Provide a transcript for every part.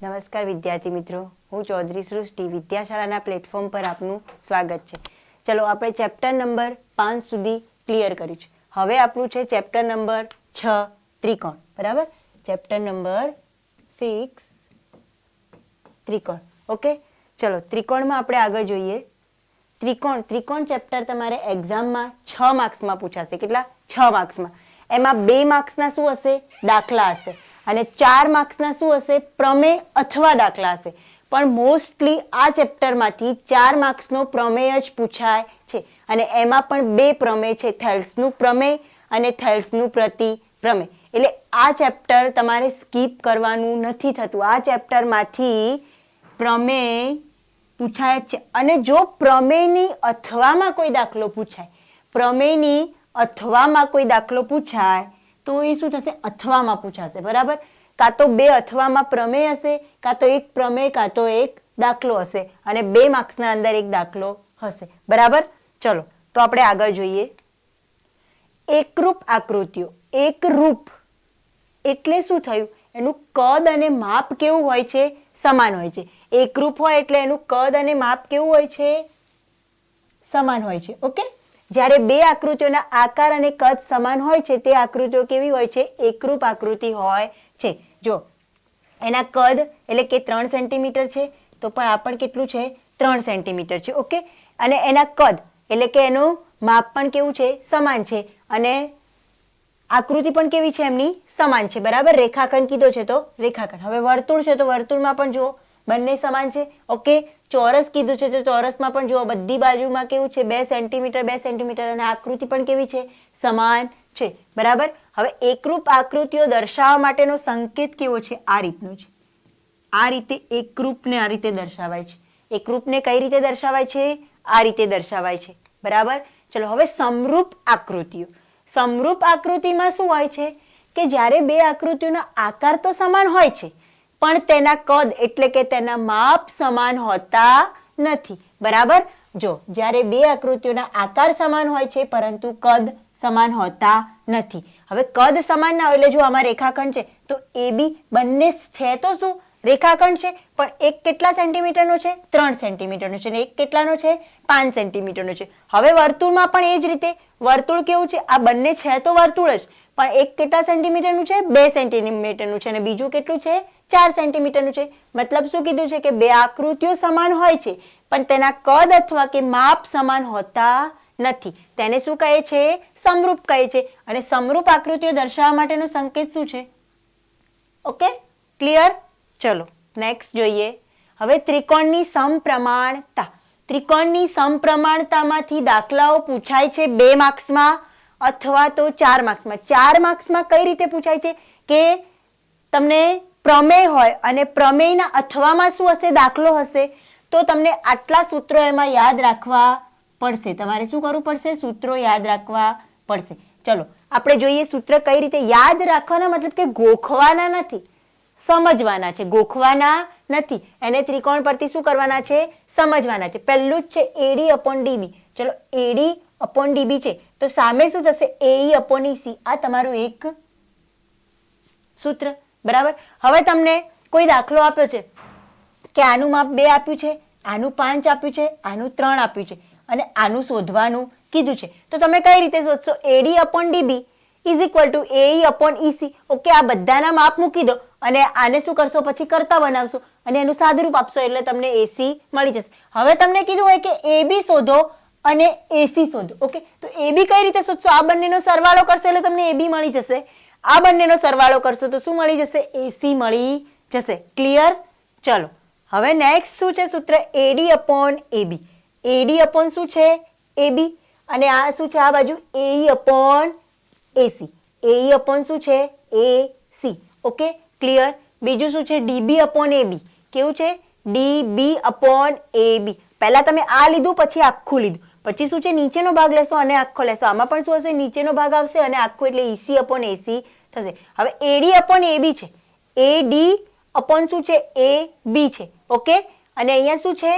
નમસ્કાર વિદ્યાર્થી મિત્રો, હું ચૌધરી સૃષ્ટિ વિદ્યાશાળાના પ્લેટફોર્મ પર આપનું સ્વાગત છે. ચલો આપણે ચેપ્ટર નંબર 5 સુધી ક્લિયર કર્યું છે. હવે આપણું છે ચેપ્ટર નંબર 6 ત્રિકોણ. બરાબર, ચેપ્ટર નંબર 6 ત્રિકોણ. ઓકે, ચલો ત્રિકોણમાં આપણે આગળ જોઈએ. ત્રિકોણ ચેપ્ટર તમારે એક્ઝામમાં 6 માર્ક્સમાં પૂછાશે. કેટલા? 6 માર્ક્સમાં. એમાં 2 માર્ક્સના શું હશે? દાખલા હશે. અને 4 માર્ક્સના શું હશે? પ્રમેય અથવા દાખલા હશે. પણ મોસ્ટલી આ ચેપ્ટરમાંથી 4 માર્ક્સનો પ્રમેય જ પૂછાય છે. અને એમાં પણ 2 પ્રમેય છે, થેલ્સનું પ્રમેય અને થેલ્સનું પ્રતિપ્રમેય. એટલે આ ચેપ્ટર તમારે સ્કીપ કરવાનું નથી થતું. આ ચેપ્ટરમાંથી પ્રમેય પૂછાય છે. અને જો પ્રમેયની અથવામાં કોઈ દાખલો પૂછાય, પ્રમેયની અથવામાં કોઈ દાખલો પૂછાય તો એ શું થશે? અથવામાં પૂછાશે. બરાબર, કાં તો 2 અથવામાં પ્રમેય હશે, કાં તો 1 પ્રમેય, કાં તો 1 દાખલો હશે. અને 2 માર્ક્સના અંદર 1 દાખલો હશે. બરાબર, ચલો તો આપણે આગળ જોઈએ. એકરૂપ આકૃતિઓ. એકરૂપ એટલે શું થયું? એનું કદ અને માપ કેવું હોય છે? સમાન હોય છે. એકરૂપ હોય એટલે એનું કદ અને માપ કેવું હોય છે? સમાન હોય છે. ઓકે, જ્યારે 2 આકૃતિઓના આકાર અને કદ સમાન હોય છે તે આકૃતિઓ કેવી હોય છે? એકરૂપ આકૃતિ હોય છે. જો એના કદ એટલે કે 3 સેન્ટીમીટર છે તો પણ આ પણ કેટલું છે? 3 સેન્ટીમીટર છે. ઓકે, અને એના કદ એટલે કે એનું માપ પણ કેવું છે? સમાન છે. અને આકૃતિ પણ કેવી છે? એમની સમાન છે. બરાબર, રેખાખંડ કીધો છે તો રેખાખંડ. હવે વર્તુળ છે તો વર્તુળમાં પણ જુઓ બંને સમાન છે. ઓકે, ચોરસ કીધું છે તો ચોરસમાં પણ જુઓ બધી બાજુમાં કેવું છે? 2 સેન્ટીમીટર 2 સેન્ટીમીટર. અને આકૃતિ પણ કેવી છે? સમાન છે. બરાબર, હવે એકરૂપ આકૃતિઓ દર્શાવવા માટેનો સંકેત કેવો છે? આ રીતનું છે. આ રીતે એકરૂપને આ રીતે દર્શાવાય છે. એકરૂપને કઈ રીતે દર્શાવાય છે? આ રીતે દર્શાવાય છે. બરાબર, ચલો હવે સમરૂપ આકૃતિઓ. સમરૂપ આકૃતિમાં શું હોય છે કે જ્યારે 2 આકૃતિઓના આકાર તો સમાન હોય છે પણ તેના કદ એટલે કે તેના માપ સમાન હોતા નથી. બરાબર, જો જ્યારે 2 આકૃતિઓના આકાર સમાન હોય છે પરંતુ કદ સમાન હોતા નથી. હવે કદ સમાન ના હોય એટલે જો આમાં રેખાખંડ છે તો AB બંને છે તો શું? રેખાખંડ છે. પણ એક કેટલા સેન્ટીમીટરનો છે? 3 સેન્ટીમીટરનો છે. અને એક કેટલાનો છે? 5 સેન્ટીમીટરનો છે. હવે વર્તુળમાં પણ એ જ રીતે વર્તુળ કેવું છે? આ બંને છે તો વર્તુળ જ, પણ એક કેટલા સેન્ટીમીટરનું છે? 2 સેન્ટીમીટરનું છે. અને બીજું કેટલું છે? 4 સેન્ટીમીટરનું છે. મતલબ શું કીધું છે? કે 2 આકૃતિઓ સમાન હોય છે પણ તેના કદ અથવા કે માપ સમાન હોતા નથી. તેને શું કહે છે? સમરૂપ કહે છે. અને સમરૂપ આકૃતિઓ દર્શાવવા માટેનો સંકેત શું છે? Okay, clear? ચલો નેક્સ્ટ જોઈએ. હવે ત્રિકોણની સમપ્રમાણતા. ત્રિકોણની સમપ્રમાણતામાંથી દાખલાઓ પૂછાય છે 2 માર્ક્સમાં અથવા તો 4 માર્ક્સમાં. 4 માર્ક્સમાં કઈ રીતે પૂછાય છે કે તમને પ્રમેય હોય અને પ્રમેયના અથવામાં શું હશે? દાખલો હશે. તો તમને આટલા સૂત્રો એમાં યાદ રાખવા પડશે. તમારે શું કરવું પડશે? સૂત્રો યાદ રાખવા પડશે. ચલો આપણે જોઈએ સૂત્ર કઈ રીતે યાદ રાખવાના, મતલબ કે ગોખવાના નથી, સમજવાના છે. ગોખવાના નથી, એને ત્રિકોણ પરથી શું કરવાના છે? સમજવાના છે. પહેલું જ છે AD/DB. ચલો AD/DB છે તો સામે શું થશે? AE/EC. આ તમારું એક સૂત્ર. બરાબર, હવે તમને કોઈ દાખલો આપ્યો છે કે આનું માપ 2 આપ્યું છે, આનું 5 આપ્યું છે, આનું 3 આપ્યું છે અને આનું શોધવાનું કીધું છે. તો તમે કઈ રીતે શોધશો? AD/DB = AE/EC. ઓકે, આ બધાના માપ મૂકી દો અને આને શું કરશો? પછી કરતા બનાવશો અને એનું સાદુરૂપ આપશો એટલે તમને AC મળી જશે. હવે તમને કીધું હોય કે AB શોધો અને AC શોધો. ઓકે, તો AB કઈ રીતે શોધશો? આ બંનેનો સરવાળો કરશો એટલે તમને AB મળી જશે. આ બંનેનો સરવાળો કરશો તો શું મળી જશે? AC મળી જશે. ક્લિયર? ચલો હવે નેક્સ્ટ શું છે સૂત્ર? AD/AB. AD/ શું છે? AB. અને આ શું છે? આ બાજુ AE/AC. AE/ શું છે? AC. Okay, clear? બીજું શું છે? DB/AB. કેવું છે? DB/AB. પહેલા તમે આ લીધું પછી આખું લીધું, પછી શું છે? નીચેનો ભાગ લેશો અને આખો લેશો. આમાં પણ શું હશે? નીચેનો ભાગ આવશે અને આખું એટલે EC/AC થશે. હવે AD/AB છે. AD/ શું છે? AB છે. ઓકે, અને અહીંયા શું છે?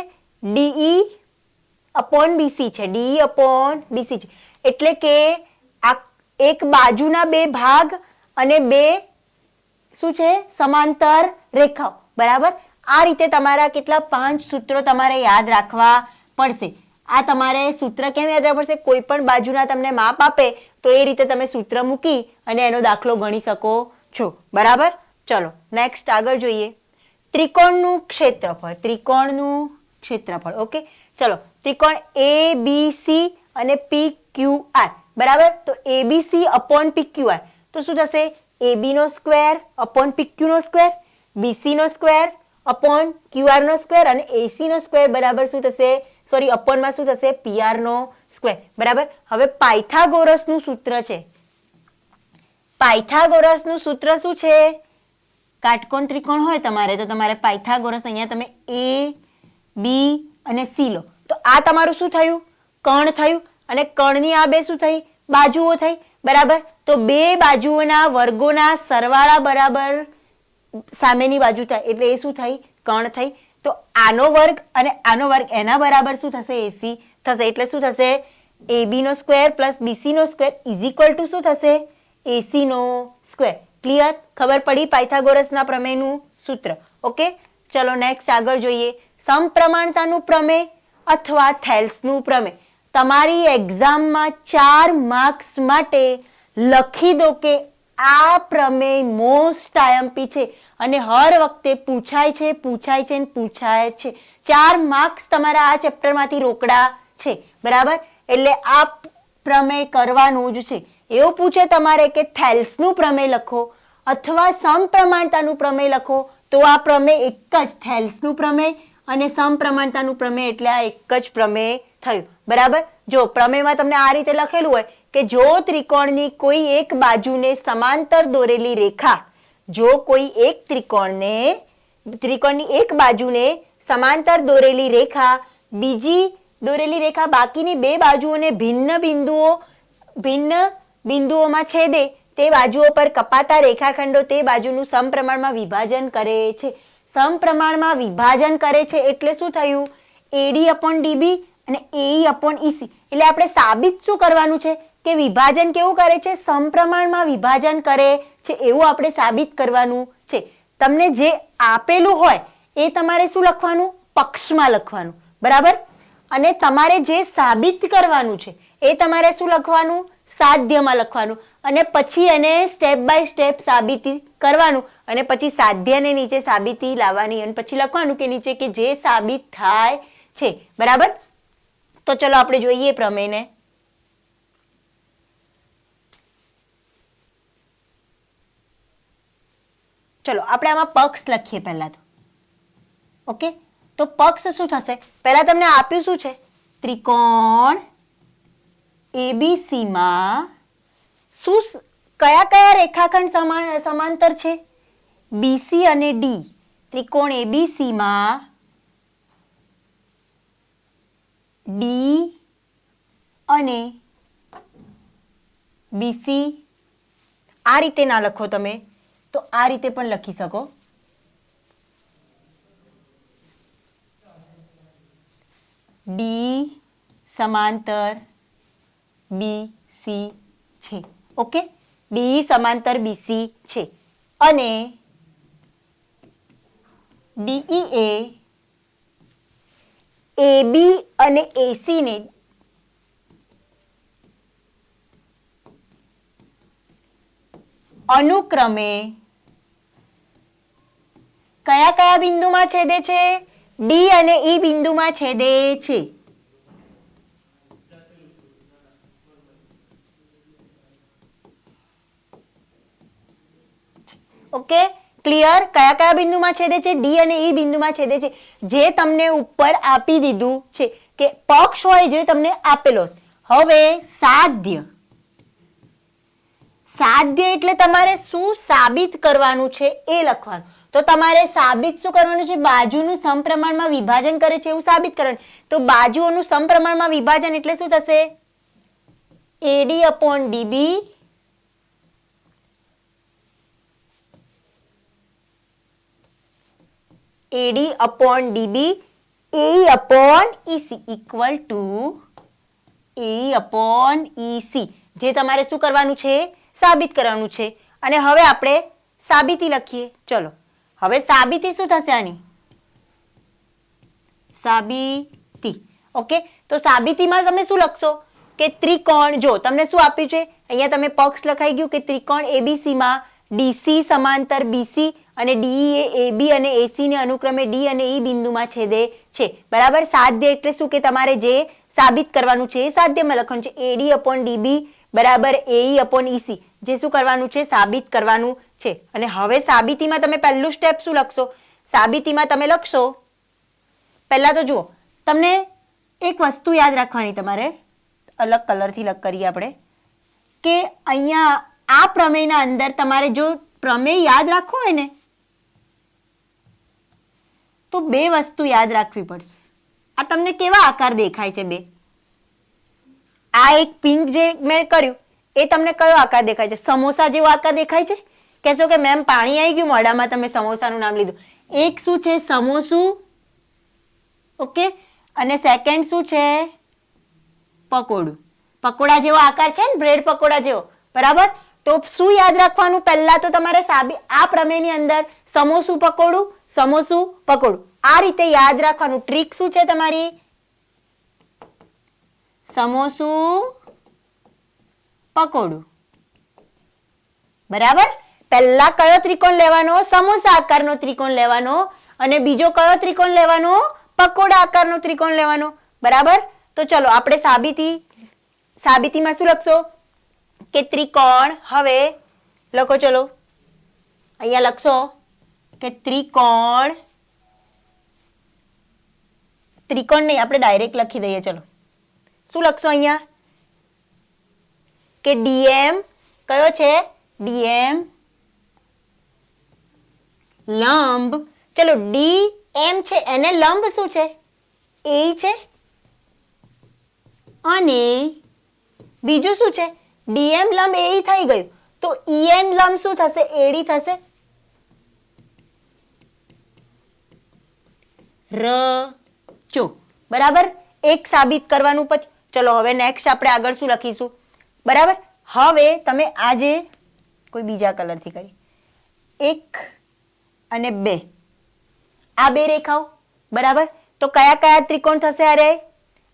DE/BC છે. DE/BC છે. એટલે કે આ એક બાજુના 2 ભાગ અને 2 શું છે? સમાંતર રેખાઓ. બરાબર. આ રીતે તમારા કેટલા 5 સૂત્રો તમારે યાદ રાખવા પડશે. આ તમારે સૂત્ર કેમ યાદ રાખવા પડશે? કોઈ પણ બાજુના તમને માપ આપે તો એ રીતે તમે સૂત્ર મૂકી અને એનો દાખલો ગણી શકો છો. બરાબર. ચલો નેક્સ્ટ આગળ જોઈએ. ત્રિકોણનું ક્ષેત્રફળ. ત્રિકોણનું ક્ષેત્રફળ. ઓકે, ચલો ત્રિકોણ ABC અને PQR. બરાબર. તો ABC અપોન PQR તો શું થશે? AB નો સ્ક્વેર અપોન PQ નો સ્ક્વેર, BC નો સ્ક્વેર અપોન QR નો સ્ક્વેર અને AC નો સ્ક્વેર બરાબર શું થશે? સોરી, અપોનમાં શું થશે? PR નો સ્ક્વેર. બરાબર. હવે પાયથાગોરસનું સૂત્ર છે. પાયથાગોરસનું સૂત્ર શું છે? કાટકોણ ત્રિકોણ હોય તમારે તો તમારે પાયથાગોરસ, અહીંયા તમે A, B અને C લો તો આ તમારું શું થયું? કર્ણ થયું. અને કર્ણની આ બે શું થઈ? બાજુઓ થઈ. બરાબર. તો બે બાજુઓના વર્ગોના સરવાળા બરાબર સામેની બાજુ થાય એટલે એ શું થઈ? કર્ણ થઈ. તો આનો વર્ગ અને આનો વર્ગ એના બરાબર શું થશે? AC થશે. એટલે શું થશે? AB નો સ્ક્વેર પ્લસ BC નો સ્ક્વેર ઇઝ ઇક્વલ ટુ શું થશે? AC નો સ્ક્વેર. ક્લિયર? ખબર પડી પાયથાગોરસના પ્રમેયનું સૂત્ર. ઓકે, ચલો નેક્સ્ટ આગળ જોઈએ. સમપ્રમાણતાનું પ્રમેય અથવા થેલ્સનું પ્રમેય. તમારી એક્ઝામમાં 4 માર્ક્સ માટે લખી દો કે આ પ્રમેય મોસ્ટ આઈએમપી છે અને હર વખતે પૂછાય છે પૂછાય છે. 4 માર્ક્સ તમારા આ ચેપ્ટરમાંથી રોકડા છે. બરાબર. એટલે આ પ્રમેય કરવાનું જ છે. એવું પૂછે તમારે કે થેલ્સનું પ્રમેય લખો અથવા સમપ્રમાણતાનું પ્રમેય લખો તો આ પ્રમેય એક જ, થેલ્સનું પ્રમેય અને સમપ્રમાણતાનું પ્રમેય એટલે આ એક જ પ્રમેય થયું. બરાબર. જો પ્રમેયમાં તમને આ રીતે લખેલું હોય કે જો ત્રિકોણની કોઈ એક બાજુને સમાંતર દોરેલી રેખા, જો કોઈ એક ત્રિકોણની એક બાજુને સમાંતર દોરેલી રેખા બીજી દોરેલી રેખા બાકીની બે બાજુઓને ભિન્ન બિંદુઓમાં છેદે તે બાજુઓ પર કપાતા રેખાખંડો તે બાજુનું સમપ્રમાણમાં વિભાજન કરે છે. સમપ્રમાણમાં વિભાજન કરે છે એટલે શું થયું? AD અપોન DB અને AE અપોન EC. એટલે આપણે સાબિત શું કરવાનું છે કે વિભાજન કેવું કરે છે? સમપ્રમાણમાં વિભાજન કરે છે એવું આપણે સાબિત કરવાનું છે. તમને જે આપેલું હોય એ તમારે શું લખવાનું? પક્ષમાં લખવાનું. બરાબર. અને તમારે જે સાબિત કરવાનું છે એ તમારે શું લખવાનું? સાધ્યમાં લખવાનું. અને પછી એને સ્ટેપ બાય સ્ટેપ સાબિતી કરવાનું અને પછી સાધ્યને નીચે સાબિતી લાવવાની અને પછી લખવાનું કે નીચે કે જે સાબિત થાય છે. બરાબર. તો ચલો આપણે જોઈએ પ્રમેયને. ચલો આપણે આમાં પક્ષ લખીએ પહેલા તો. ઓકે, તો પક્ષ શું થશે? પહેલા તમને આપ્યું શું છે? ત્રિકોણ ABC માં કયા રેખાખંડ સમાંતર છે? BC અને D. ત્રિકોણ ABC માં D અને BC. આ રીતે ના લખો તમે તો આ રીતે પણ લખી શકો. D સમાંતર BC છે. ઓકે, D સમાંતર BC છે અને DE એ AB અને AC ને અનુક્રમે કયા બિંદુમાં છેદે છે? D અને E બિંદુમાં છેદે છે. Okay, clear? કયા બિંદુમાં છેદે છે? D અને E બિંદુમાં છેદે છે. જે તમને ઉપર આપી દીધું છે કે પક્ષ હોય જે તમને આપેલો. હવે સાધ્ય એટલે તમારે શું સાબિત કરવાનું છે એ લખવાનું. તો તમારે સાબિત શું કરવાનું છે? બાજુનું સમપ્રમાણમાં વિભાજન કરે છે એવું સાબિત કરવાનું. તો બાજુઓનું સમપ્રમાણમાં વિભાજન એટલે શું થશે? AD upon DB AD upon DB AE upon EC equal to AE upon EC. જે તમારે શું કરવાનું છે? સાબિત કરવાનું છે. અને હવે આપણે સાબિતી લખીએ. ચલો હવે સાબિતી શું થશે આની? સાબિતી. ઓકે, તો સાબિતીમાં તમે શું લખશો કે ત્રિકોણ, જો તમને શું આપ્યું છે અહીંયા, તમે પક્ષ લખાઈ ગયું કે ત્રિકોણ એબીસી માં ડીસી સમાંતર બીસી અને ડીઈ એ એબી અને એસી ને અનુક્રમે ડી અને ઈ બિંદુમાં છેદે છે. બરાબર. સાધ્ય એટલે શું કે તમારે જે સાબિત કરવાનું છે એ સાધ્યમાં લખવાનું છે. એડી અપોન ડીબી બરાબર એઈ અપોન ઈસી, જે શું કરવાનું છે? સાબિત કરવાનું છે. અને હવે સાબિતીમાં તમે પહેલું સ્ટેપ શું લખશો? સાબિતીમાં તમે લખશો, પહેલા તો જુઓ, તમને એક વસ્તુ યાદ રાખવાની, તમારે અલગ કલરથી લખ કરીએ આપણે, કે અહીંયા આ પ્રમેયના અંદર તમારે જો પ્રમેય યાદ રાખવો હોય ને તો બે વસ્તુ યાદ રાખવી પડશે. આ તમને કેવા આકાર દેખાય છે? બે, આ એક પિંક જે મેં કર્યું એ તમને કયો આકાર દેખાય છે? સમોસા જેવો આકાર દેખાય છે? કહેશો કે મેમ પાણી આવી ગયું મોઢામાં, તમે સમોસાનું નામ લીધું. એક શું છે? સમોસું. ઓકે, અને સેકન્ડ શું છે? પકોડું. પકોડા જેવો આકાર છે ને, બ્રેડ પકોડા જેવો. બરાબર. તો શું યાદ રાખવાનું? પહેલા તો તમારે આ પ્રમેયની અંદર સમોસું પકોડું, સમોસું પકોડું, આ રીતે યાદ રાખવાનું. ટ્રીક શું છે તમારી? સમોસું પકોડું. બરાબર. પહેલા કયો ત્રિકોણ લેવાનો? સમોસા આકારનો ત્રિકોણ લેવાનો. અને બીજો કયો ત્રિકોણ લેવાનો? પકોડા આકારનો ત્રિકોણ લેવાનો. બરાબર. તો ચલો આપણે સાબિતીમાં શું લખશો કે ત્રિકોણ, હવે લખો, ચલો અહીંયા લખશો કે ત્રિકોણ નહીં, આપણે ડાયરેક્ટ લખી દઈએ. ચલો શું લખશો અહીંયા કે ડીએમ કયો છે? ડીએમ લંબ. ચલો ડી એમ છે, એને લંબ શું છે? એ છે. અને બીજું શું છે? ડીએમ લંબ એ થઈ ગયું, તો ઈએન લંબ શું થશે? એડી થશે. રચો. બરાબર. એક સાબિત કરવાનું. પછી ચલો હવે નેક્સ્ટ આપણે આગળ શું લખીશું? બરાબર. હવે તમે આજે કોઈ બીજા કલરથી કરી, 1 અને 2, આ બે રેખાઓ. બરાબર. તો કયા કયા ત્રિકોણ થશે? અરે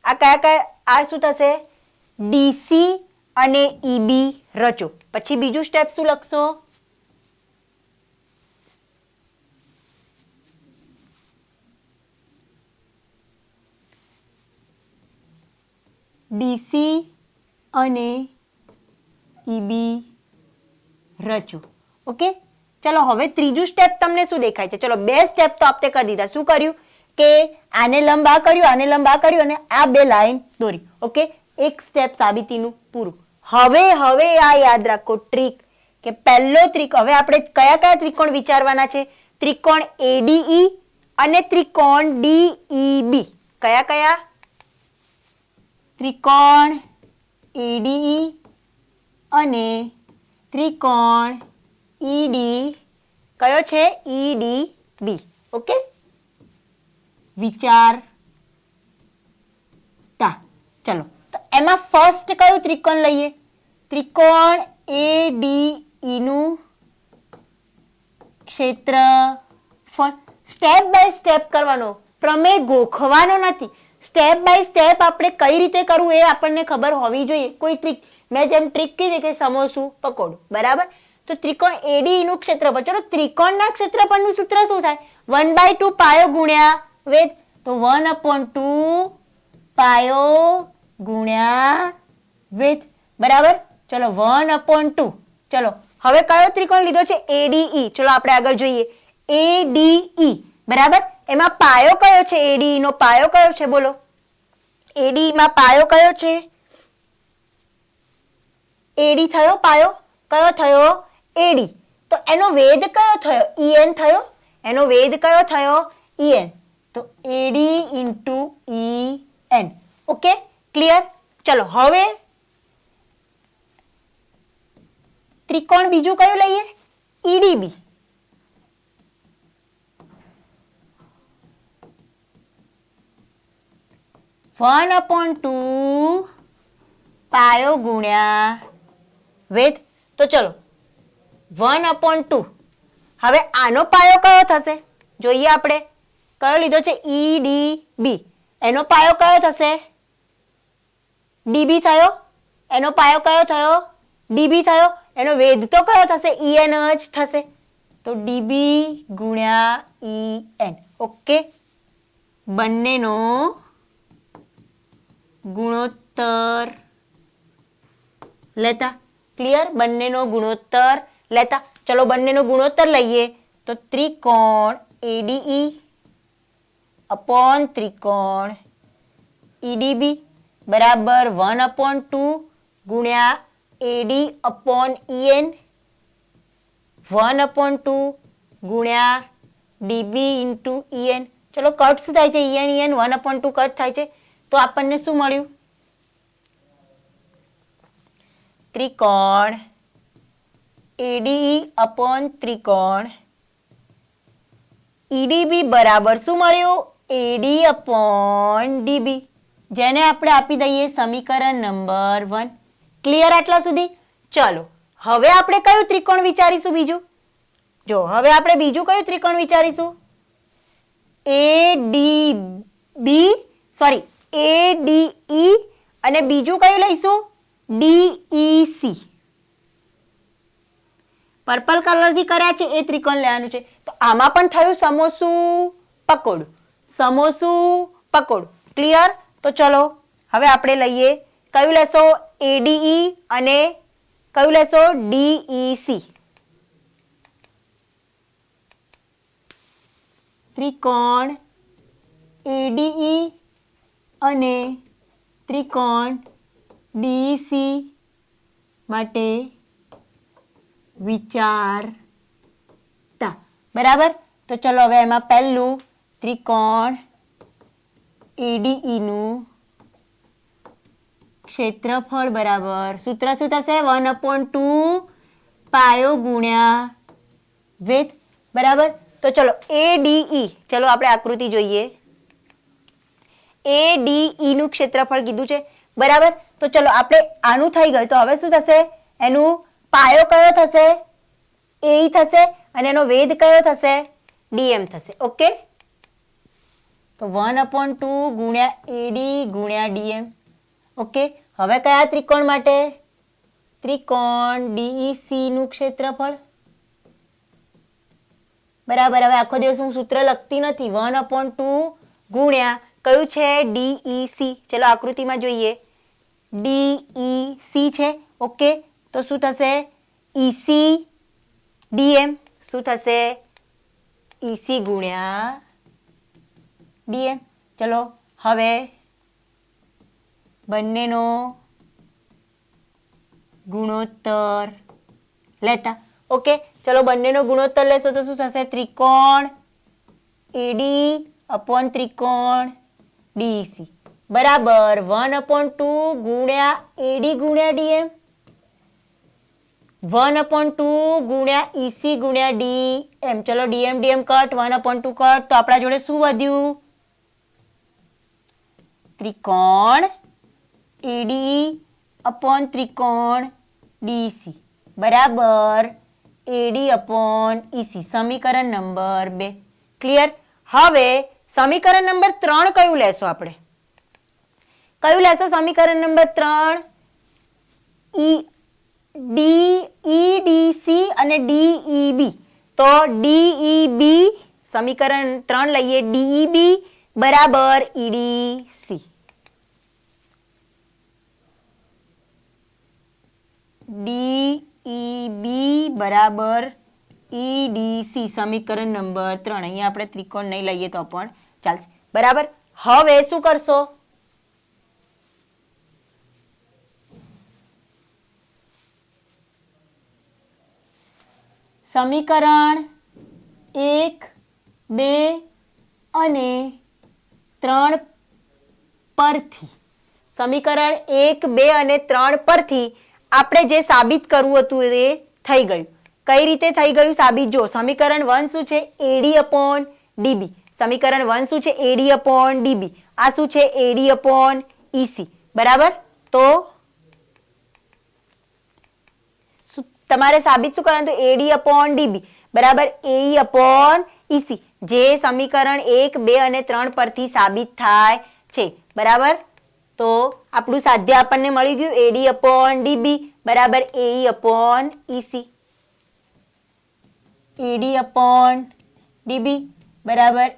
આ કયા? આ શું થશે? ડીસી અને ઈબી રચો. પછી બીજું સ્ટેપ શું લખશો? ડીસી અને ઈબી રચો. ઓકે, ચલો હવે ત્રીજું સ્ટેપ તમને શું દેખાય છે? ચલો બે સ્ટેપ તો આપણે કરી દીધા. શું કર્યું કે આને લંબ આ કર્યું, આને લંબ આ કર્યું, અને આ બે લાઈન દોરી. ઓકે, એક સ્ટેપ સાબિતીનું પૂરું. હવે આ યાદ રાખો ટ્રીક, કે પહેલો ત્રિકોણ, હવે આપણે કયા કયા ત્રિકોણ વિચારવાના છે? ત્રિકોણ એડીઈ અને ત્રિકોણ ડીઈબી. કયા કયા? ત્રિકોણ એડીઈ અને ત્રિકોણ ઈડી. કયો છે? ઈડીબી. ઓકે, વિચારતા. ચલો તો એમાં ફર્સ્ટ કયું ત્રિકોણ લઈએ? ત્રિકોણ એડીઈ નું ક્ષેત્રફળ. સ્ટેપ બાય સ્ટેપ કરવાનો, પ્રમેય ગોખવાનો નથી. સ્ટેપ બાય સ્ટેપ આપણે કઈ રીતે કરવું એ આપણને ખબર હોવી જોઈએ. કોઈ ટ્રીક, મેં જેમ ટ્રીક કીધી કે સમોસું પકોડું. બરાબર. તો ત્રિકોણ એડીઈ નું ક્ષેત્રફળ. ચલો ત્રિકોણના ક્ષેત્રફળનું સૂત્ર શું થાય? 1/2 પાયો ગુણ્યા વેધ. તો 1/2 પાયો ગુણ્યા વેધ. બરાબર. ચલો 1/2. ચલો હવે કયો ત્રિકોણ લીધો છે? એડીઈ. ચલો આપણે આગળ જોઈએ. એડીઈ. બરાબર. એમાં પાયો કયો છે? એડીઈ નો પાયો કયો છે? બોલો. એડીઈ માં પાયો કયો છે? એડી થયો પાયો. કયો થયો? એડી. તો એનો વેધ કયો થયો? ઈએન થયો. એનો વેધ કયો થયો? ઈએન. તો એડી ઇન્ટુ ઈએન. Okay, clear? ચલો હવે ત્રિકોણ બીજું કયું લઈએ? ઈડીબી. વન અપોન 2 પાયો ગુણ્યા વેધ. તો ચલો 1/2 હવે આનો પાયો કયો થશે જોઈએ આપણે. કયો લીધો છે? EDB. એનો પાયો કયો થશે? DB થયો. એનો પાયો કયો થયો? DB થયો. એનો વેધ તો કયો થશે? EN જ થશે. તો DB ગુણ્યા EN. ઓકે, બંનેનો ગુણોત્તર લેતા. ક્લિયર? બંનેનો ગુણોત્તર લેતા. ચલો બંનેનો ગુણોત્તર લઈએ તો ત્રિકોણ ADE અપોન ત્રિકોણ EDB બરાબર 1/2 ગુણ્યા AD અપોન EN 1/2 ગુણ્યા DB ઇન્ટુ EN. ચલો કટ શું થાય છે? EN 1/2 કટ થાય છે. તો આપણને શું મળ્યું? ત્રિકોણ ADE અપોન ત્રિકોણ EDB બરાબર શું મળ્યું? AD અપોન DB, જેને આપણે આપી દઈએ સમીકરણ નંબર 1. ક્લિયર આટલા સુધી? ચલો હવે આપણે કયું ત્રિકોણ વિચારીશું બીજું? જો હવે આપણે બીજું કયું ત્રિકોણ વિચારીશું? ADE અને બીજું કયું લઈશું? DEC. પર્પલ કલરથી કર્યા છે એ ત્રિકોણ લેવાનું છે. તો આમાં પણ થયું સમોસું પકોડું, સમોસું પકોડું. ક્લિયર? તો ચલો હવે આપણે લઈએ. કયું લેશો? ADE અને કયું લેશો? DEC. ત્રિકોણ ADE અને ત્રિકોણ DEC માટે વિચારતા. બરાબર? તો ચલો હવે એમાં પહેલું ત્રિકોણ ADE નું ક્ષેત્રફળ બરાબર સૂત્ર શું થશે? 1/2 પાયો ગુણ્યા વેધ. બરાબર? તો ચલો ADE, ચલો આપણે આકૃતિ જોઈએ. ADE નું ક્ષેત્રફળ કીધું છે. બરાબર? તો ચલો આપણે આનું થઈ ગયું. તો હવે શું થશે? એનું પાયો કયો થશે? AE થશે અને એનો વેધ કયો થશે? DM થશે. ઓકે, તો 1/2 ગુણ્યા AD ગુણ્યા DM. ઓકે, હવે કયા ત્રિકોણ માટે? ત્રિકોણ DEC નું ક્ષેત્રફળ. બરાબર? હવે આખો દિવસ હું સૂત્ર લખતી નથી. 1/2 ગુણ્યા કયું છે? DEC. ચલો આકૃતિમાં જોઈએ. DEC છે. ઓકે, તો શું થશે? EC DM. શું થશે? EC ગુણ્યા DM. ચલો હવે બંનેનો ગુણોત્તર લેતા. ઓકે, ચલો બંનેનો ગુણોત્તર લેશો તો શું થશે? ત્રિકોણ AD અપોન ત્રિકોણ DEC બરાબર 1/2 ગુણ્યા AD ગુણ્યા DM 1/2 ગુણ્યા EC ગુણ્યા DM. ચલો DM DM કટ, 1/2 કટ. તો આપણા જોડે શું વધ્યું? ત્રિકોણ ADE અપોન ત્રિકોણ DEC બરાબર AD અપોન EC. સમીકરણ નંબર 2. ક્લિયર? હવે સમીકરણ નંબર 3 કયું લેશો આપણે? કયું લેશો સમીકરણ નંબર 3? EDC અને DEB. તો DEB સમીકરણ 3 લઈએ. DEB બરાબર EDC. DEB બરાબર EDC સમીકરણ નંબર 3. અહીંયા આપણે ત્રિકોણ નહીં લઈએ તો પણ ચાલશે. બરાબર? હવે શું કરશો? સમીકરણ 1, 2 અને 3 પરથી સમીકરણ 1, 2 અને 3 પરથી આપણે જે સાબિત કરવું હતું એ થઈ ગયું. કઈ રીતે થઈ ગયું સાબિત? જો સમીકરણ 1 શું છે? AD upon DB. સમીકરણ 1 શું છે? AD upon DB. આ શું છે? AD upon EC. બરાબર? તો તમારે સાબિત શું કરવાનું? AD અપોન DB બરાબર AE upon EC, જે સમીકરણ 1, 2 અને 3 પરથી સાબિત થાય છે. બરાબર, તો આપણું સાધ્ય આપણને મળી ગયું AD upon DB બરાબર AE upon EC. AD upon DB બરાબર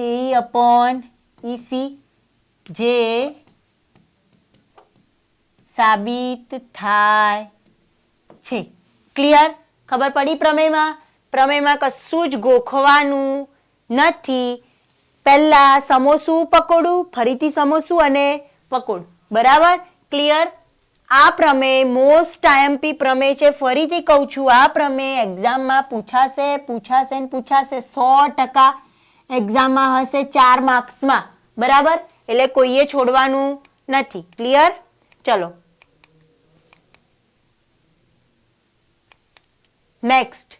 AE upon EC, જે સાબિત થાય છે. ક્લિયર? ખબર પડી પ્રમેયમાં? પ્રમેયમાં કશું જ ગોખવાનું નથી. પહેલા સમોસું પકોડું, ફરીથી સમોસું અને પકોડું. બરાબર? ક્લિયર? આ પ્રમેય મોસ્ટ આઈએમપી પ્રમેય છે. ફરીથી કહું છું, આ પ્રમેય એક્ઝામમાં પૂછાશે 100% એક્ઝામમાં હશે 4 માર્ક્સમાં. બરાબર? એટલે કોઈએ છોડવાનું નથી. ક્લિયર? ચલો નેક્સ્ટ,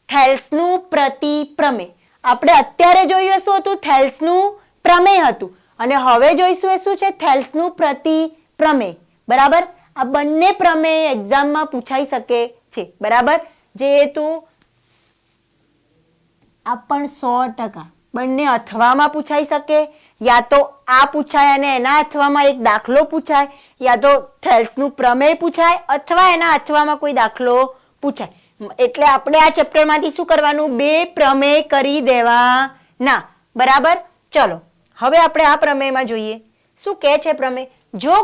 થેલ્સનું પ્રતિપ્રમેય. આપણે અત્યારે જોયું શું હતું? થેલ્સનું પ્રમેય હતું, અને હવે જોઈશું એ શું છે? થેલ્સનું પ્રતિપ્રમેય. બરાબર, આ બંને પ્રમેય એક્ઝામમાં પૂછાઈ શકે છે. બરાબર, જેહેતુ આ પણ 100% બંને અથવામાં પૂછાઈ શકે, યા તો આ પૂછાય અને એના અથવામાં એક દાખલો પૂછાય, યા તો થેલ્સનું પ્રમેય પૂછાય અથવા એના અથવામાં કોઈ દાખલો પૂછાય. એટલે આપણે આ ચેપ્ટરમાંથી શું કરવાનું? 2 પ્રમેય કરી દેવાના. બરાબર, ચલો હવે આપણે આ પ્રમેયમાં જોઈએ શું કહે છે પ્રમેય. જો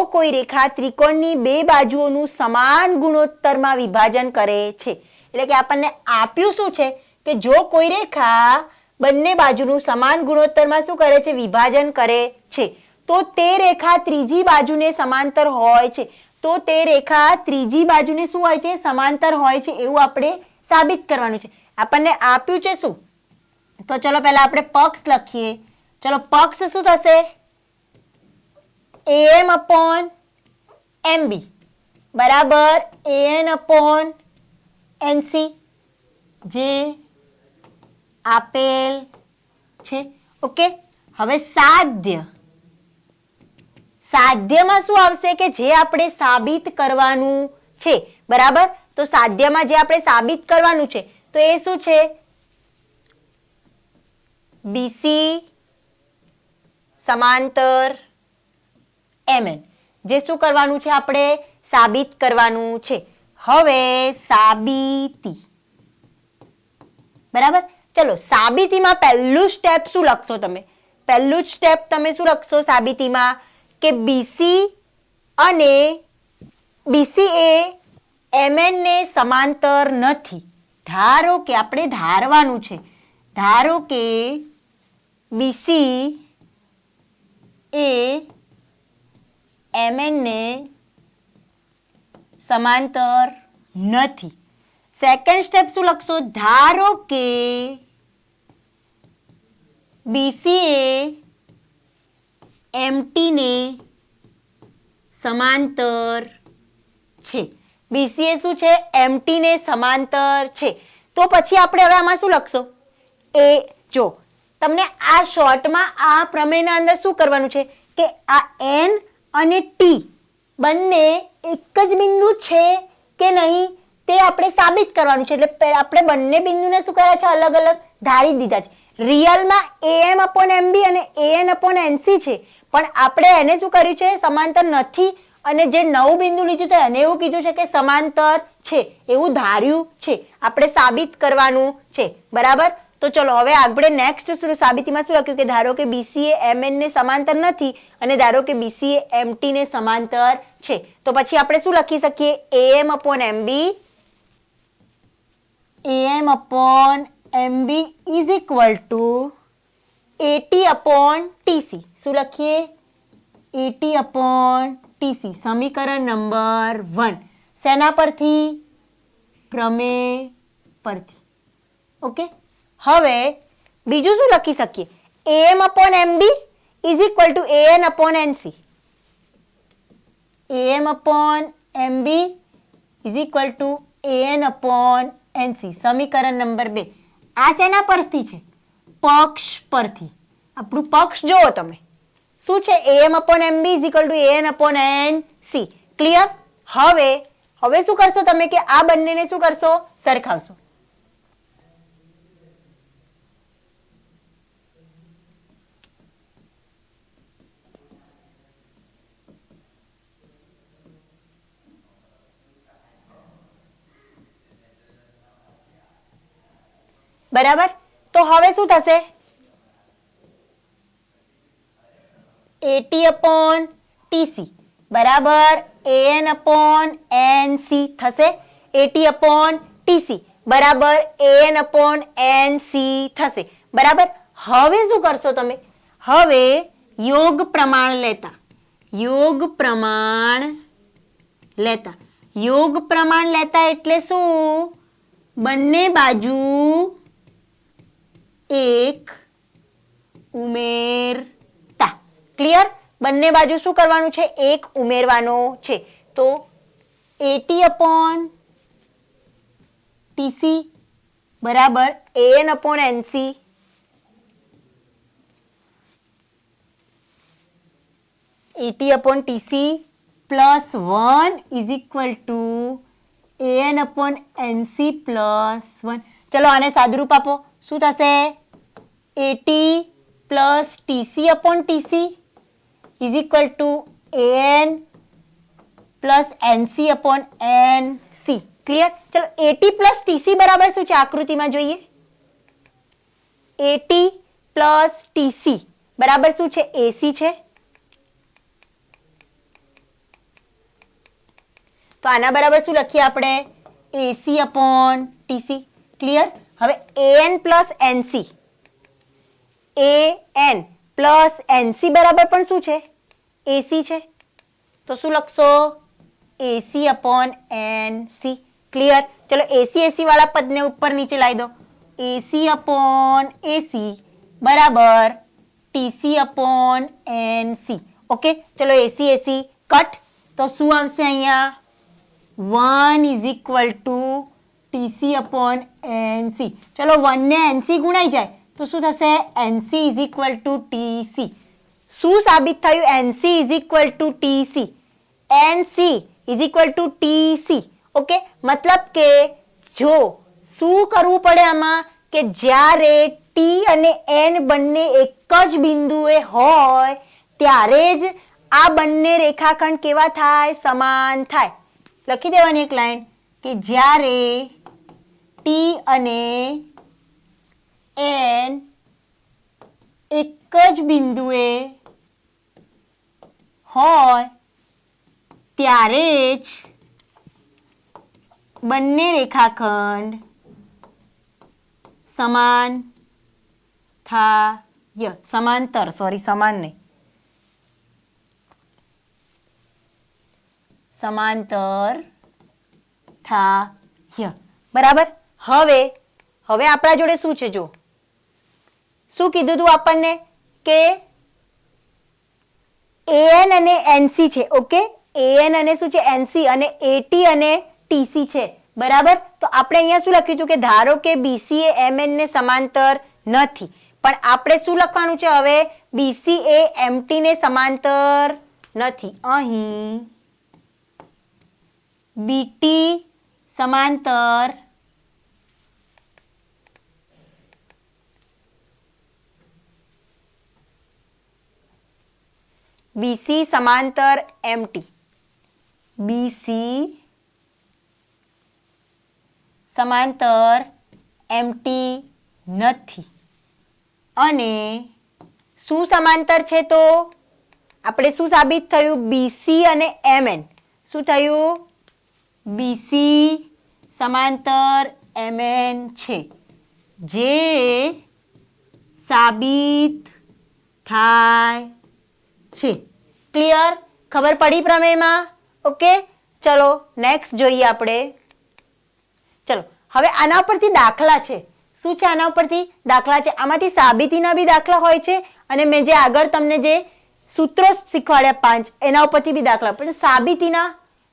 કોઈ રેખા ત્રિકોણની 2 બાજુઓનું સમાન ગુણોત્તરમાં વિભાજન કરે છે, એટલે કે આપણને આપ્યું શું છે કે જો કોઈ રેખા બંને બાજુનું સમાન ગુણોત્તરમાં શું કરે છે? વિભાજન કરે છે, તો તે રેખા ત્રીજી બાજુને સમાંતર હોય છે. તો તે રેખા ત્રીજી બાજુને શું હોય છે? સમાંતર હોય છે, એવું આપણે સાબિત કરવાનું છે. આપણને આપ્યું છે શું? તો ચલો પહેલા આપણે પક્ષ લખીએ. ચલો પક્ષ શું થશે? AM upon MB બરાબર AN upon NC, જે આપેલ છે. ઓકે, હવે સાધ્યમાં શું આવશે? કે જે આપણે સાબિત કરવાનું છે. બરાબર, તો સાધ્યમાં જે આપણે સાબિત કરવાનું છે તો એ શું છે? BC સમાંતર MN, જે શું કરવાનું છે? આપણે સાબિત કરવાનું છે. હવે સાબિતી. બરાબર, ચલો સાબિતીમાં પહેલું સ્ટેપ શું લખશો તમે? પહેલું જ સ્ટેપ તમે શું લખશો સાબિતીમાં? કે BC એ MN ને સમાંતર નથી. ધારો કે આપણે ધારવાનું છે, ધારો કે BC એ MN ને સમાંતર નથી. સેકન્ડ સ્ટેપ શું લખશો? ધારો કે BC એ MT ને સમાંતર છે. BC એ શું છે? MT ને સમાંતર છે. તો પછી આપણે હવે આમાં શું લખશો? એ જો તમને આ શોર્ટમાં આ પ્રમેયના અંદર શું કરવાનું છે કે આ N અને T બંને એક જ બિંદુ છે કે નહીં તે આપણે સાબિત કરવાનું છે. એટલે આપણે બંને બિંદુને શું કર્યા છે? અલગ અલગ ધારી દીધા છે. રિયલમાં AM upon MB અને AN upon NC છે, પણ આપણે એને શું કર્યું છે? સમાંતર નથી, અને જે નવું બિંદુ લીધું તો એને એવું કીધું છે કે સમાંતર છે, એવું ધાર્યું છે. આપણે સાબિત કરવાનું છે. બરાબર, તો ચલો હવે આપણે નેક્સ્ટ સાબિતીમાં શું લખ્યું? કે ધારો કે BC એ MN ને સમાંતર નથી અને ધારો કે BC એ MT ને સમાંતર છે, તો પછી આપણે શું લખી શકીએ? AM upon MB is equal to AT upon TC. શું લખીએ? AT upon TC. સમીકરણ નંબર 1. શેના પરથી? પ્રમેય પરથી. ઓકે, હવે બીજું શું લખી શકીએ? AM upon MB is equal to AN upon NC. AM upon MB is equal to AN upon NC. સમીકરણ નંબર 2. આ શેના પરથી છે? પક્ષ પરથી. આપણું પક્ષ જોવો તમે શું છે? AM upon MB is equal to AN upon NC. Clear? હવે શું કરશો તમે? કે આ બંનેને શું કરશો? સરખાવશો. બરાબર. તો હવે શું થશે? 80/TC બરાબર AN/NC થશે. 80/TC બરાબર AN/NC થશે. બરાબર. હવે શું કરશો તમે? હવે યોગ પ્રમાણ લેતા એટલે શું? બંને બાજુ એક ઉમેરતા. ક્લિયર? બંને બાજુ શું કરવાનું છે? એક ઉમેરવાનો છે. તો 80/TC બરાબર AN/NC. 80/TC plus 1 is equal to AN/NC plus 1. ચલો આને સાદુરૂપ આપો. શું થશે? 80 plus TC/TC is equal to AN plus NC/NC. Clear? ચલો 80 plus TC બરાબર શું છે? આકૃતિમાં જોઈએ. 80 plus TC બરાબર શું છે? AC છે. તો આના બરાબર શું લખીએ આપણે? AC/TC. ક્લિયર? હવે AN plus NC બરાબર પણ શું છે? AC છે. તો શું લખશો? AC/NC. ક્લિયર? ચલો AC વાળા પદને ઉપર નીચે લાવી દો. AC/AC બરાબર TC/NC. ઓકે. ચલો AC કટ. તો શું આવશે અહીંયા? 1 is equal to TC/NC. ચલો 1 ને NC ગુણાઈ જાય તો શું થશે? NC is equal to TC. શું સાબિત થયું? NC is equal to TC. NC is equal to TC. Okay. મતલબ કે જો શું કરવું પડે આમાં કે જ્યારે T અને N બંને એક જ બિંદુએ હોય ત્યારે જ આ બંને રેખાખંડ કેવા થાય? સમાન થાય. લખી દેવાની એક લાઈન કે જ્યારે T અને N એક જ બિંદુએ હોય ત્યારે જ બંને રેખાખંડ સમાન થાય. સમાંતર, સોરી સમાન નહીં, સમાંતર થાય. બરાબર. હવે આપણા જોડે શું છે? જો શું કીધું તું આપણને કે AN અને NC છે. ઓકે. AN અને શું છે? NC અને AT અને TC છે. બરાબર. તો આપણે અહીંયા શું લખ્યું હતું કે ધારો કે BC એ MN ને સમાંતર નથી, પણ આપણે શું લખવાનું છે હવે? BC એ MT ને સમાંતર નથી. અહીં BT સમાંતર BC સમાંતર MT. BC સમાંતર MT નથી. અને શું સમાંતર છે? તો આપણે શું સાબિત થયું? BC અને MN શું થયું? BC સમાંતર MN છે, જે સાબિત થાય છે. ક્લિયર? ખબર પડી પ્રમેયમાં? ઓકે. ચલો નેક્સ્ટ જોઈએ આપણે. ચલો હવે આના ઉપરથી દાખલા છે. શું છે આના ઉપરથી? દાખલા છે. આમાંથી સાબિતીના બી દાખલા હોય છે અને મેં જે આગળ તમને જે સૂત્રો શીખવાડ્યા 5 એના ઉપરથી બી દાખલા, પણ સાબિતીના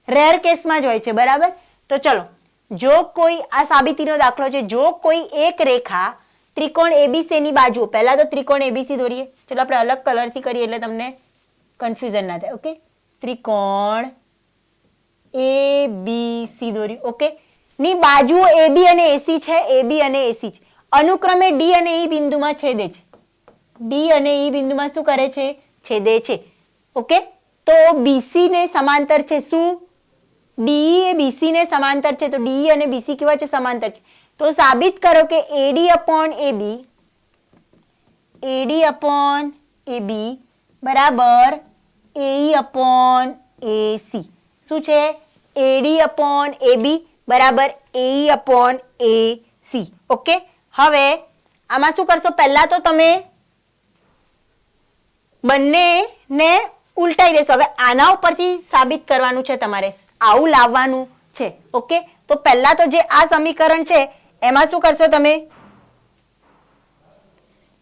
રેર કેસમાં જ હોય છે. બરાબર. તો ચલો, જો કોઈ આ સાબિતીનો દાખલો છે. જો કોઈ એક રેખા ત્રિકોણ ABC ની બાજુ, પહેલા તો ત્રિકોણ ABC દોરીએ. ચલો આપણે અલગ કલરથી કરીએ એટલે તમને કન્ફ્યુઝન ના થાય. ઓકે. ત્રિકોણ ABC દોર્યું. ઓકે. ની બાજુઓ AB અને AC છે, AB અને AC છે. અનુક્રમે D અને E બિંદુમાં છેદે છે. D અને E બિંદુમાં શું કરે છે? છેદે છે. ઓકે, તો BC ને સમાંતર છે. શું? DE એ BC ને સમાંતર છે. તો DE અને BC કેવા છે? સમાંતર છે. તો સાબિત કરો કે AD upon AB બરાબર AE upon AC. શું છે? AD upon AB બરાબર AE upon AC. ઓકે, હવે આમાં શું કરશો? પહેલા તો તમે બંનેને ઉલટાઈ દેશો. હવે આના ઉપરથી સાબિત કરવાનું છે તમારે, આવું લાવવાનું છે. ઓકે, તો પહેલા તો જે આ સમીકરણ છે એમાં શું કરશો તમે?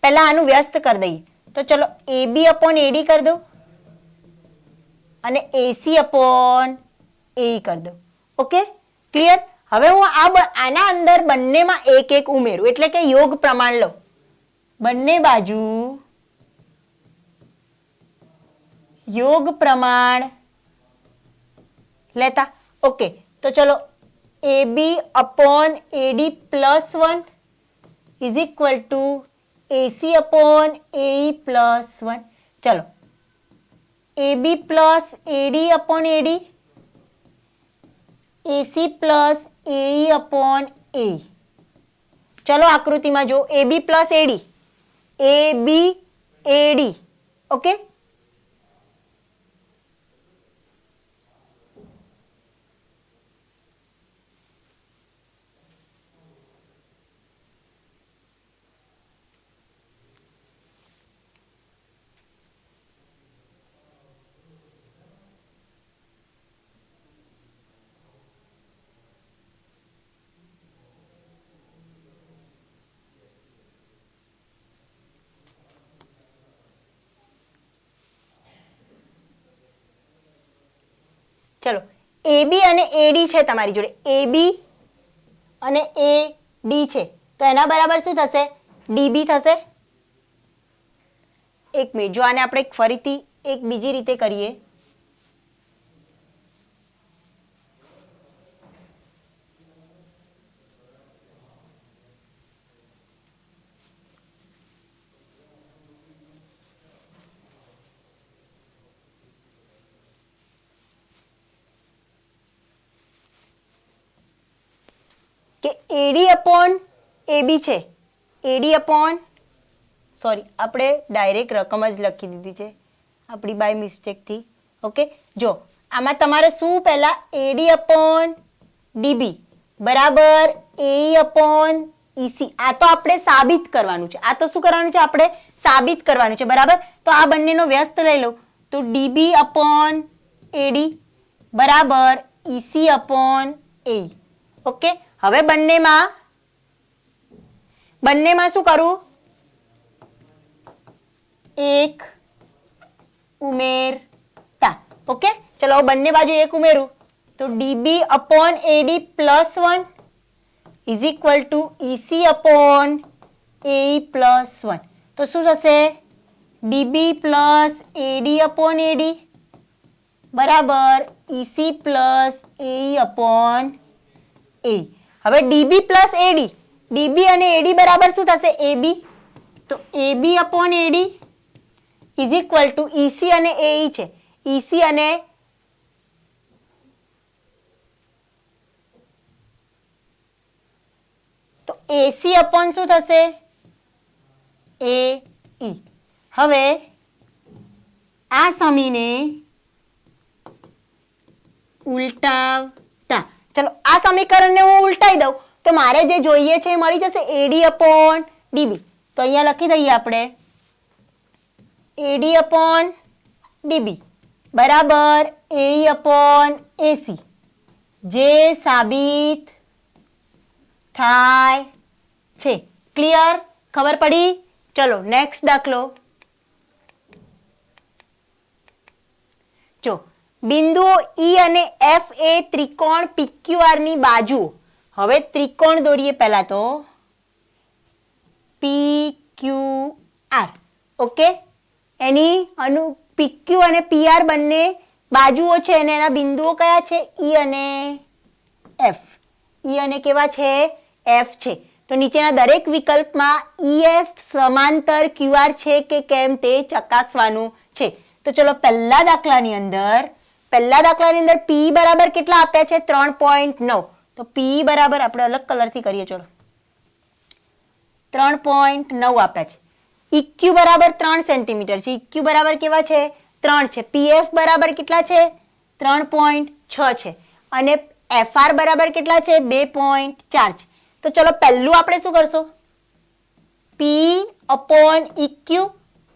પહેલા આનું વ્યસ્ત કરી દઈએ. તો ચલો AB upon AD કરી દો અને AC upon AE કરી દો. Okay, clear? હવે હું આના અંદર બંનેમાં એક એક ઉમેરું, એટલે કે યોગ પ્રમાણ લો. બંને બાજુ યોગ પ્રમાણ લેતા. ઓકે, તો ચલો AB upon AD plus 1 is equal to AC upon AE plus 1. ચલો AB plus AD upon AD, AC plus AE upon AE. ચલો આકૃતિમાં જો AB plus AD, AB AD. Okay, ચલો AB અને AD છે તમારી જોડે. AB અને AD છે તો એના બરાબર શું થશે? DB થશે. એક મિનિટ, જો આને આપણે ફરીથી એક બીજી રીતે કરીએ. કે AD upon AB છે. AD upon, સોરી, આપણે ડાયરેક્ટ રકમ જ લખી દીધી છે આપણી બાય મિસ્ટેકથી. ઓકે, જો આમાં તમારે શું પહેલા AD upon DB બરાબર AE upon EC. આ તો આપણે સાબિત કરવાનું છે. આ તો શું કરવાનું છે? આપણે સાબિત કરવાનું છે. બરાબર, તો આ બંનેનો વ્યસ્ત લઈ લો. તો DB upon AD બરાબર EC upon AE. ઓકે, હવે બંનેમાં શું કરું? એક ઉમેરતા. ઓકે, ચલો બંને બાજુ એક ઉમેરું તો DB upon AD plus 1 is equal to EC upon AE plus 1. તો શું થશે? DB plus AD upon AD બરાબર EC plus AE upon AE. હવે DB plus AD, DB અને AD બરાબર શું થશે? AB. તો AB upon AD is equal to EC અને AE છે. EC અને તો AC upon શું થશે? AE. હવે આ સમીને ઉલટાવતા. ચલો આ સમીકરણને હું ઉલટાઈ દઉં તો મારે જે જોઈએ છે એ મળી જશે AD upon DB. તો અહીંયા લખી દઈએ આપણે AD upon DB બરાબર AE upon AC, જે સાબિત થાય છે. ક્લિયર? ખબર પડી? ચલો નેક્સ્ટ દાખલો. જો બિંદુઓ E અને F એ ત્રિકોણ PQR ની બાજુ. હવે ત્રિકોણ દોરીએ પહેલા તો PQR. ઓકે, એની PQ અને PR બંને બાજુઓ છે અને એના બિંદુઓ કયા છે? E અને F. ઈ અને કેવા છે એફ છે. તો નીચેના દરેક વિકલ્પમાં ઈએફ સમાંતર ક્યુઆર છે કે કેમ તે ચકાસવાનું છે. તો ચલો પહેલા દાખલાની અંદર પી બરાબર કેટલા આપ્યા છે 3.9. તો પી બરાબર આપણે અલગ કલરથી કરીએ. ચલો 3.9 આપ્યા છે. ઇક્યુ બરાબર 3 સેન્ટીમીટર છે. ઇક્યુ બરાબર કેવા છે 3 છે. પીએફ બરાબર કેટલા છે 3.6 છે. અને એફઆર બરાબર કેટલા છે 2.4 છે. તો ચલો પહેલું આપણે શું કરશું, પી અપોન ઇક્યુ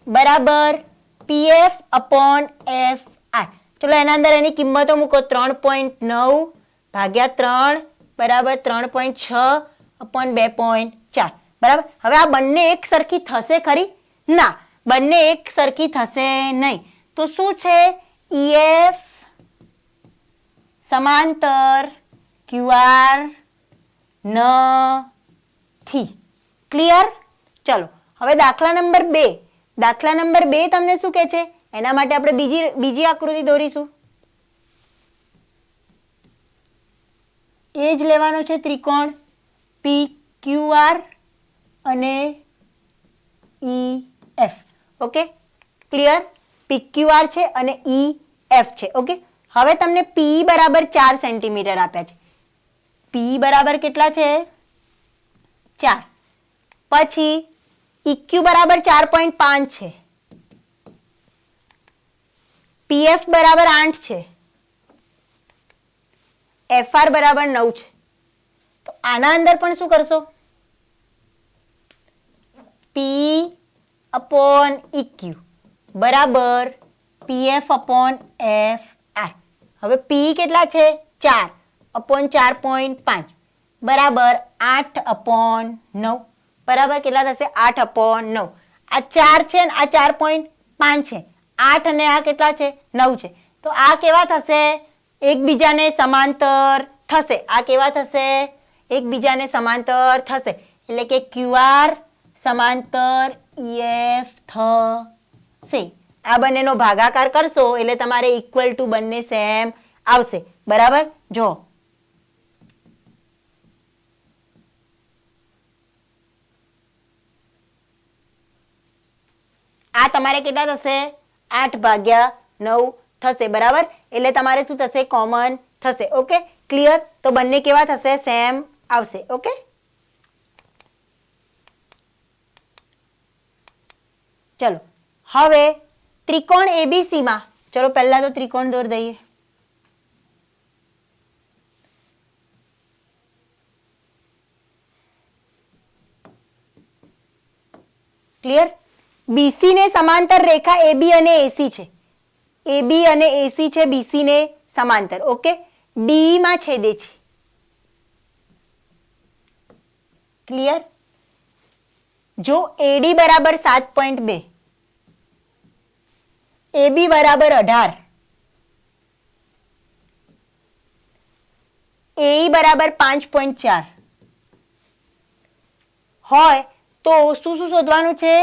બરાબર પીએફ અપોન એફ આર. ચલો એના અંદર એની કિંમતો મૂકો. 3.9 ભાગ્યા 3 બરાબર 3.6 અપોન 2.4 બરાબર. હવે આ બંને એક સરખી થશે ખરી? ના, બંને એક સરખી થશે નહીં. તો શું છે ઈએફ સમાંતર ક્યુઆર નથી. ક્લિયર? ચલો હવે દાખલા નંબર 2. દાખલા નંબર 2 તમને શું કહે છે એના માટે આપણે બીજી આકૃતિ દોરીશું. એ જ લેવાનો છે ત્રિકોણ પી ક્યુ આર અને E F. Okay, clear? P Q R છે અને ઈ એફ છે. ઓકે, હવે તમને પી બરાબર 4 સેન્ટીમીટર આપ્યા છે. પી બરાબર કેટલા છે 4. પછી ઇક્યુ બરાબર 4.5 છે. પીએફ બરાબર 8 છે. એફઆર બરાબર 9 છે. તો આના અંદર પણ શું કરશો, પી અપોન ઇક્યુ બરાબર પીએફ અપોન એફ આર. હવે પી કેટલા છે 4 અપોન 4.5 બરાબર 8 અપોન 9 બરાબર કેટલા થશે 8 અપોન 9. આ 4 છે ને આ 4.5 છે. 8 અને આ કેટલા છે 9 છે. તો આ કેવા થશે એકબીજાને સમાંતર થશે. આ કેવા થશે એકબીજાને સમાંતર થશે. એટલે કે ક્યુઆર સમાંતર ઈએફ થશે. આ બંનેનો ભાગાકાર કરશો એટલે તમારે ઇક્વલ ટુ બંને સેમ આવશે. બરાબર. જો આ તમારે કેટલા થશે 8 ભાગ્યા 9 થશે. બરાબર. એટલે તમારે શું થશે કોમન થશે. Okay, clear? તો બંને કેવા થશે સેમ આવશે. ઓકે, ચલો હવે ત્રિકોણ એબીસી માં ચલો પહેલા તો ત્રિકોણ દોર દઈએ. ક્લિયર? બીસી ને સમાંતર રેખા એબી અને એસી છે. એબી અને એસી છે બીસી ને સમાંતર. ઓકે, ડી માં છેદે છે. ક્લિયર? જો એડી બરાબર 7.2, એબી બરાબર 18, એઈ બરાબર 5.4 હોય તો શું શું શોધવાનું છે?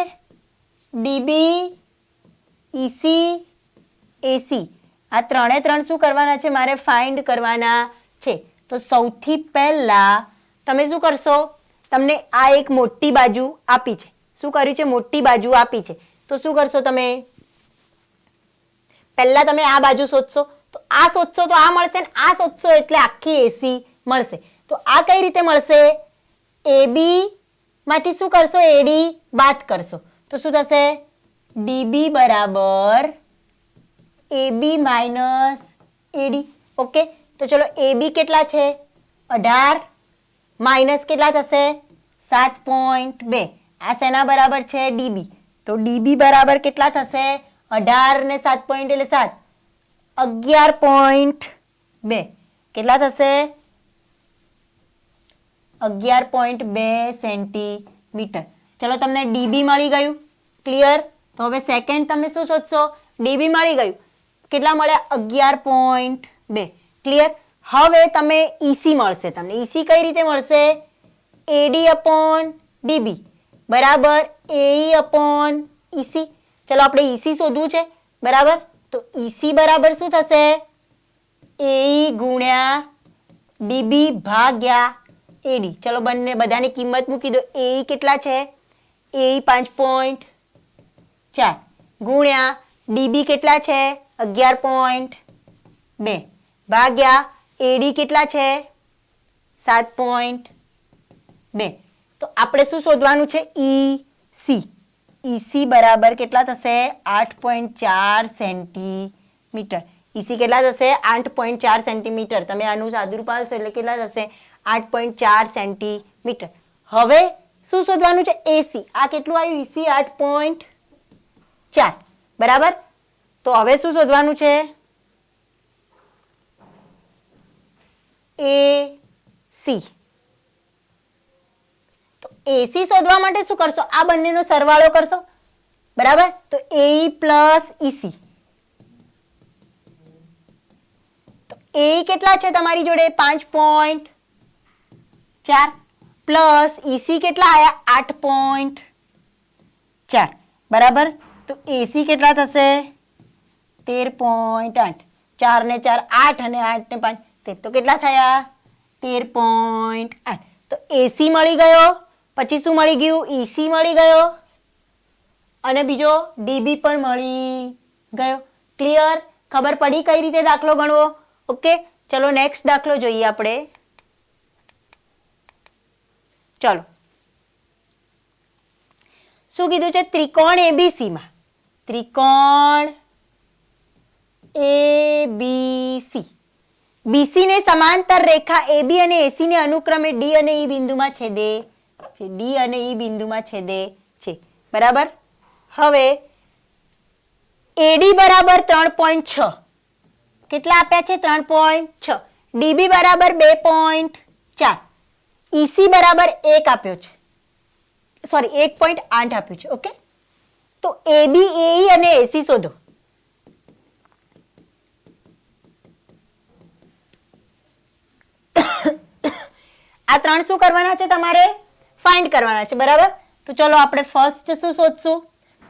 ડીબી, ઈસી, એસી. આ ત્રણે ત્રણ શું કરવાના છે મારે ફાઇન્ડ કરવાના છે. તો સૌથી પહેલા તમે શું કરશો, તમને આ એક મોટી બાજુ આપી છે. શું કર્યું છે? મોટી બાજુ આપી છે. તો શું કરશો તમે? પહેલા તમે આ બાજુ શોધશો. તો આ શોધશો તો આ મળશે ને આ શોધશો એટલે આખી એસી મળશે. તો આ કઈ રીતે મળશે? એબી માંથી શું કરશો? એડી બાદ કરશો. તો શું થશે? ડીબી બરાબર એબી માઇનસ એડી. ઓકે, તો ચલો એબી કેટલા છે 18 માઇનસ કેટલા થશે 7.2. આ શેના બરાબર છે? ડીબી. તો ડીબી બરાબર કેટલા થશે? 18 ને 7 પોઈન્ટ એટલે 7 11.2 કેટલા થશે? 11.2 સેન્ટીમીટર. ચલો તમને ડીબી મળી ગયું. ક્લિયર? તો હવે સેકન્ડ તમે શું શોધશો? ડીબી મળી ગયું. કેટલા મળ્યા? 11.2. ક્લિયર? હવે તમે ઈસી મળશે. તમને ઈસી કઈ રીતે મળશે? એડી અપોન ડીબી બરાબર એઈ અપોન ઈસી. ચલો આપણે ઈસી શોધવું છે. બરાબર. તો ઈસી બરાબર શું થશે? એઈ ગુણ્યા ડીબી ભાગ્યા એડી. ચલો બંને બધાની કિંમત મૂકી દો. એ કેટલા છે? એ 5.4 ગુણ્યા ડીબી કેટલા છે? 11.2 ભાગ્યા એડી કેટલા છે? 7.2. તો આપણે શું શોધવાનું છે? ઈસી. ઈસી બરાબર કેટલા થશે? 8.4 સેન્ટીમીટર. ઈસી કેટલા થશે? 8.4 સેન્ટીમીટર. તમે આનું સાદું પાડશો એટલે કેટલા થશે? 8.4 સેન્ટીમીટર. હવે શું શોધવાનું છે? એસી. આ કેટલું આવ્યું? ઈસી 8.4 બરાબર. તો હવે શું શોધવાનું છે? એસી. તો એસી શોધવા માટે શું કરશો? આ બંનેનો સરવાળો કરશો બરાબર. તો એ પ્લસ ઈસી. તો એ કેટલા છે તમારી જોડે? 5.4 પ્લસ ઈસી કેટલા આયા? 8.4 બરાબર. તો એસી કેટલા થશે? 13.8. 4 ને 4 8 અને 8 ને 5 13. તો કેટલા થયા? 13.8. તો એસી મળી ગયો. પછી શું મળી ગયું? ઈસી મળી ગયો અને બીજો ડીબી પણ મળી ગયો. ક્લિયર? ખબર પડી કઈ રીતે દાખલો ગણવો? ઓકે, ચલો નેક્સ્ટ દાખલો જોઈએ આપણે. ચલો, શું કીધું છે? ત્રિકોણ એબીસી માં ત્રિકોણ એબીસી બીસી ને સમાંતર રેખા એબી અને એસી ને અનુક્રમે ડી અને ઈ બિંદુમાં છેદે છે. ડી અને ઈ બિંદુમાં છેદે છે બરાબર. હવે એડી બરાબર 3.6. કેટલા આપ્યા છે? 3.6. ડીબી બરાબર 2.4. ઈસી બરાબર 1 આપ્યો છે, સોરી 1.8 આપ્યું છે. ઓકે, તો એબી, એઈ અને એસી શોધો. આ ત્રણ શું કરવાના છે? તમારે ફાઇન્ડ કરવાના છે બરાબર. તો ચલો આપણે ફર્સ્ટ શું શોધશું?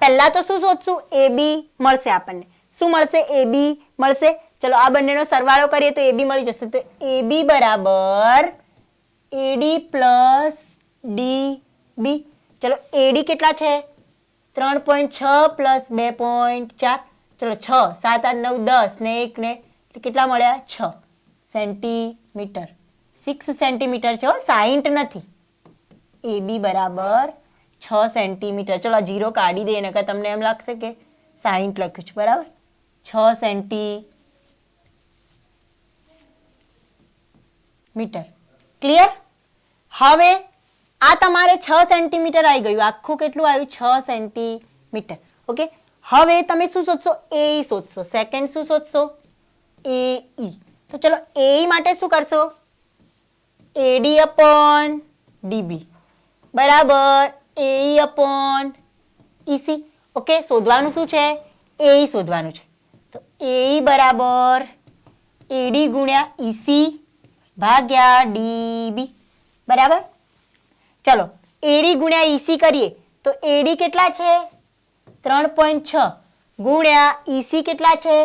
પહેલા તો શું શોધશું? એબી મળશે આપણને. શું મળશે? એબી મળશે. ચલો આ બંનેનો સરવાળો કરીએ તો એબી મળી જશે. તો એબી બરાબર એડી પ્લસ ડીબી. ચલો એડી કેટલા છે? 3.6 પ્લસ 2.4. ચલો 6 7 8 9 10 ને 1 ને કેટલા મળ્યા? 6 સેન્ટીમીટર. 6 સેન્ટીમીટર છે, 60 નથી. એબી બરાબર 6 સેન્ટીમીટર. ચલો આ 0 કાઢી દઈએ નકર તમને એમ લાગશે કે 60 લખ્યું છે બરાબર. 6 સેન્ટીમીટર. ક્લિયર? હવે આ તમારે 6 સેન્ટીમીટર આવી ગયું. આખું કેટલું આવ્યું? 6 સેન્ટીમીટર. ઓકે, હવે તમે શું શોધશો? એઈ શોધશો. સેકન્ડ શું શોધશો? એઈ. તો ચલો એઈ માટે શું કરશો? એડી અપોન ડીબી બરાબર એઈ અપોન ઈસી. ઓકે, શોધવાનું શું છે? એઈ શોધવાનું છે. તો એઈ બરાબર એડી ગુણ્યા ઈસી ભાગ્યા ડીબી બરાબર. ચલો એડી ગુણ્યા ઈસી કરીએ તો એડી કેટલા છે? 3.6 ગુણ્યા ઈસી કેટલા છે?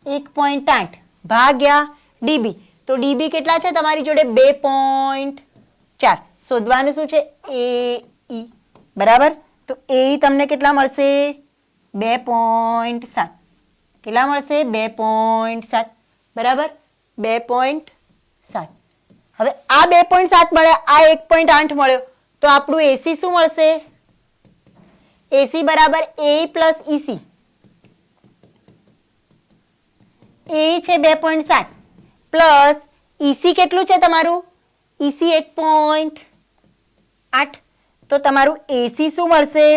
1.8 ભાગ્યા ડીબી. તો ડીબી કેટલા છે તમારી જોડે? 2.4. શોધવાનું શું છે? એઈ બરાબર. તો એઈ તમને કેટલા મળશે? 2.7. કેટલા મળશે? 2.7 બરાબર. 2.7. હવે આ 2.7 મળ્યા, આ 1.8 મળ્યો, તો આપણું એસી શું મળશે? એસી બરાબર એ પ્લસ ઈસી. એ છે 2.7 પ્લસ ઈસી કેટલું છે તમારું? ઈસી 1.8. તો તમારું એસી શું મળશે?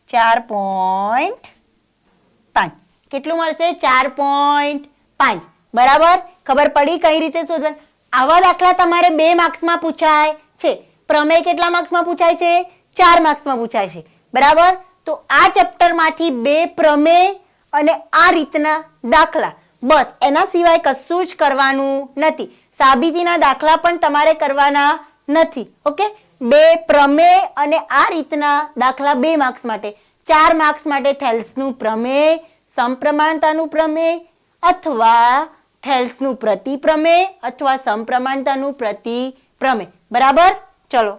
4.5. કેટલું મળશે? 4.5 બરાબર. ખબર પડી કઈ રીતે શોધવાનું? આવા દાખલા તમારે 2 માર્ક્સમાં પૂછાય છે. પ્રમેય કેટલા માર્ક્સમાં પૂછાય છે? 4 માર્ક્સમાં પૂછાય છે બરાબર. તો આ ચેપ્ટરમાંથી 2 પ્રમેય અને આ રીતના દાખલા, બસ એના સિવાય કશું જ કરવાનું નથી. સાબિતીના દાખલા પણ તમારે કરવાના નથી. ઓકે, 2 પ્રમેય અને આ રીતના દાખલા 2 માર્ક્સ માટે. 4 માર્ક્સ માટે થેલ્સનું પ્રમેય, સમપ્રમાણતાનું પ્રમેય અથવા થેલ્સનું પ્રતિપ્રમેય અથવા સમપ્રમાણતાનું પ્રતિપ્રમેય. બરાબર? ચલો